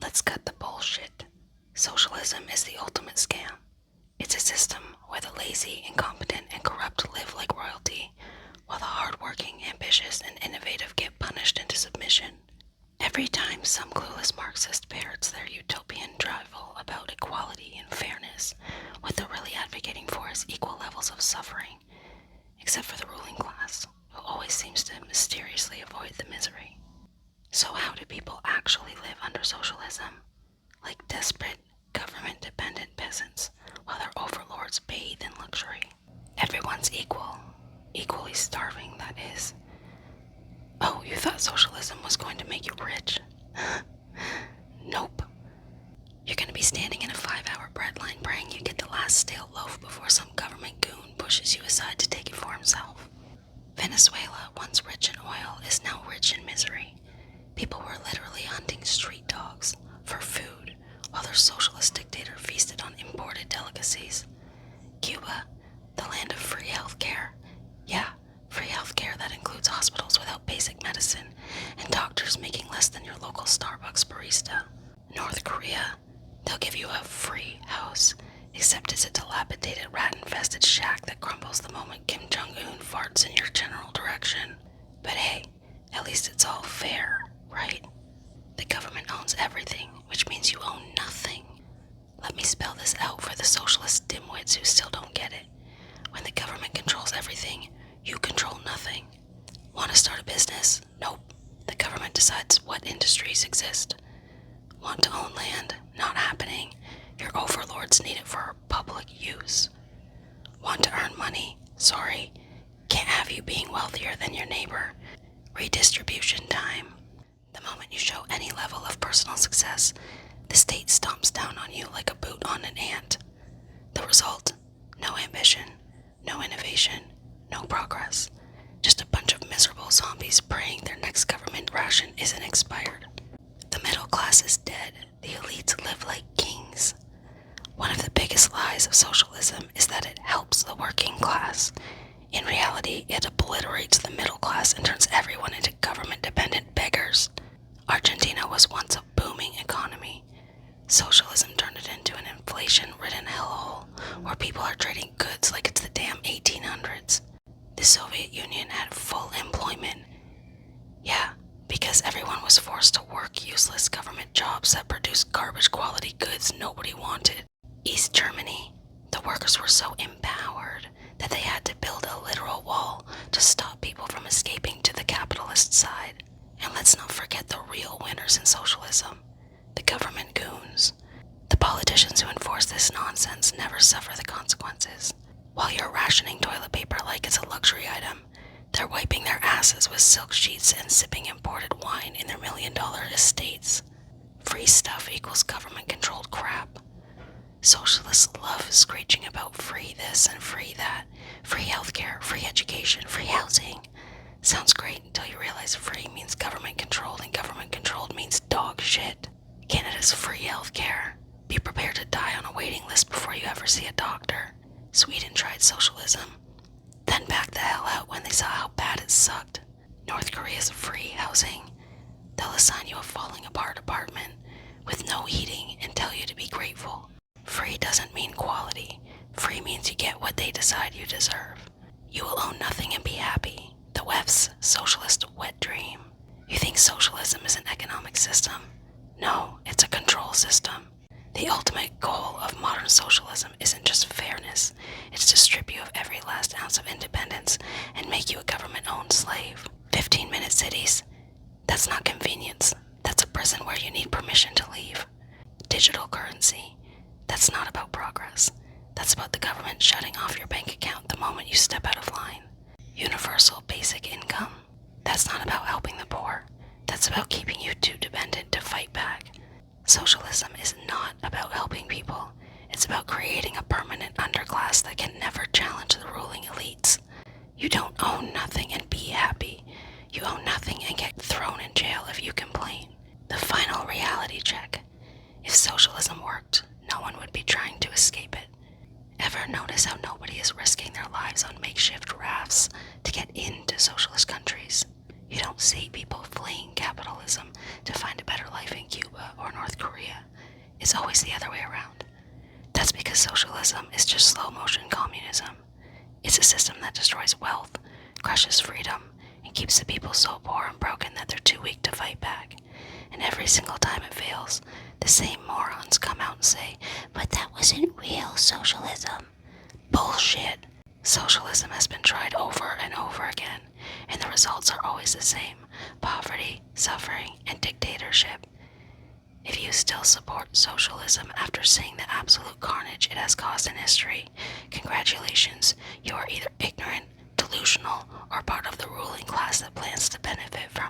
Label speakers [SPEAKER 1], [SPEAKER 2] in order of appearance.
[SPEAKER 1] Let's cut the bullshit. Socialism is the ultimate scam. It's a system where the lazy, incompetent, and corrupt live like royalty, while the hardworking, ambitious, and innovative get punished into submission. Every time some clueless Marxist parrots their utopian drivel about equality and fairness, what they're really advocating for is equal levels of suffering, except for the ruling class, who always seems to mysteriously avoid the misery. So how do people actually live under socialism? Like desperate, government-dependent peasants, while their overlords bathe in luxury. Everyone's equal. Equally starving, that is. Oh, you thought socialism was going to make you rich? Nope. You're going to be standing in a 5-hour breadline praying you get the last stale loaf before some government goon pushes you aside to take it for himself. Venezuela, once rich in oil, is now rich in misery. People were literally hunting street dogs for food while their socialist dictator feasted on imported delicacies. Cuba, the land of free healthcare. Yeah, free healthcare that includes hospitals without basic medicine and doctors making less than your local Starbucks barista. North Korea, they'll give you a free house, except it's a dilapidated rat-infested shack that crumbles the moment Kim Jong-un farts in your general direction. But hey, at least it's all fair, right? The government owns everything, which means you own nothing. Let me spell this out for the socialist dimwits who still don't get it. When the government controls everything, you control nothing. Want to start a business? Nope. The government decides what industries exist. Want to own land? Not happening. Your overlords need it for public use. Want to earn money? Sorry. Can't have you being wealthier than your neighbor. Redistribution time. The moment you show any level of personal success, the state stomps down on you like a boot on an ant. The result? No ambition, no innovation, no progress. Just a bunch of miserable zombies praying their next government ration isn't expired. The middle class is dead. The elites live like kings. One of the biggest lies of socialism is that it helps the working class. In reality, it obliterates the middle class and turns everyone into government-dependent beggars. Argentina was once a booming economy. Socialism turned it into an inflation-ridden hellhole where people are trading goods like it's the damn 1800s. The Soviet Union had full employment. Yeah, because everyone was forced to work useless government jobs that produced garbage-quality goods nobody wanted. East Germany, the workers were so empowered that they had to build a literal wall to stop people from escaping to the capitalist side. And let's not forget the real winners in socialism, the government goons. The politicians who enforce this nonsense never suffer the consequences. While you're rationing toilet paper like it's a luxury item, they're wiping their asses with silk sheets and sipping imported wine in their million-dollar estates. Free stuff equals government-controlled crap. Socialists love screeching about free this and free that, free healthcare, free education, free housing. Sounds great until you realize free means government-controlled and government-controlled means dog shit. Canada's free healthcare. Be prepared to die on a waiting list before you ever see a doctor. Sweden tried socialism, then backed the hell out when they saw how bad it sucked. North Korea's free housing. They'll assign you a falling apart apartment with no heating and tell you to be grateful. Free doesn't mean quality. Free means you get what they decide you deserve. You will own nothing and be happy. The WEF's socialist wet dream. You think socialism is an economic system? No, it's a control system. The ultimate goal of modern socialism isn't just fairness, it's to strip you of every last ounce of independence and make you a government-owned slave. 15-minute cities? That's not convenience. That's a prison where you need permission to leave. Digital currency? That's not about progress. That's about the government shutting off your bank account the moment you step out of line. Universal basic income? That's not about helping the poor. That's about keeping you too dependent to fight back. Socialism is not about helping people. It's about creating a permanent underclass that can never challenge the ruling elites. You don't own nothing and be happy. You own nothing and get thrown in jail if you complain. The final reality check. If socialism worked, no one would be trying to escape it. Ever notice how nobody is risking their lives on makeshift rafts to get into socialist countries? You don't see people fleeing capitalism to find a better life in Cuba or North Korea. destroys wealth, crushes freedom, and keeps the people so poor and broken that they're too weak to fight back. And every single time it fails, the same morons come out and say, "But that wasn't real socialism." Bullshit. Socialism has been tried over and over again, and the results are always the same: poverty, suffering, and dictatorship. If you still support socialism after seeing the absolute carnage it has caused in history, congratulations, you are either ignorant, delusional, or part of the ruling class that plans to benefit from